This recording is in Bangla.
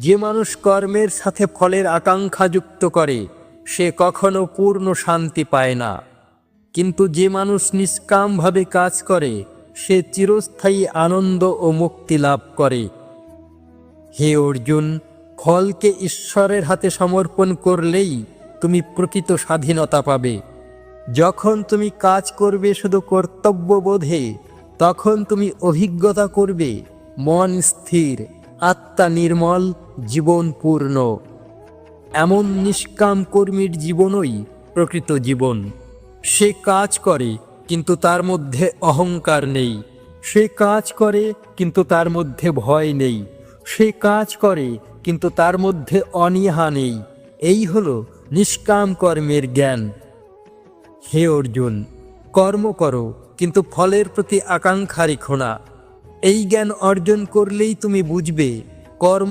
যে মানুষ কর্মের সাথে ফলের আকাঙ্ক্ষা যুক্ত করে সে কখনো পূর্ণ শান্তি পায় না, কিন্তু যে মানুষ নিষ্কামভাবে কাজ করে সে চিরস্থায়ী আনন্দ ও মুক্তি লাভ করে। হে অর্জুন, ফলকে ঈশ্বরের হাতে সমর্পণ করলেই তুমি প্রকৃত স্বাধীনতা পাবে। যখন তুমি কাজ করবে শুধু কর্তব্যবোধে, তখন তুমি অভিজ্ঞতা করবে মন স্থির, আত্মা নির্মল, জীবন পূর্ণ। এমন নিষ্কাম কর্মীর জীবনই প্রকৃত জীবন। সে কাজ করে কিন্তু তার মধ্যে অহংকার নেই, সে কাজ করে কিন্তু তার মধ্যে ভয় নেই, সে কাজ করে কিন্তু তার মধ্যে অনীহা নেই। এই হলো নিষ্কাম কর্মের জ্ঞান। হে অর্জুন, কর্ম করো কিন্তু ফলের প্রতি আকাঙ্ক্ষা রেখো না। এই জ্ঞান অর্জন করলেই তুমি বুঝবে কর্ম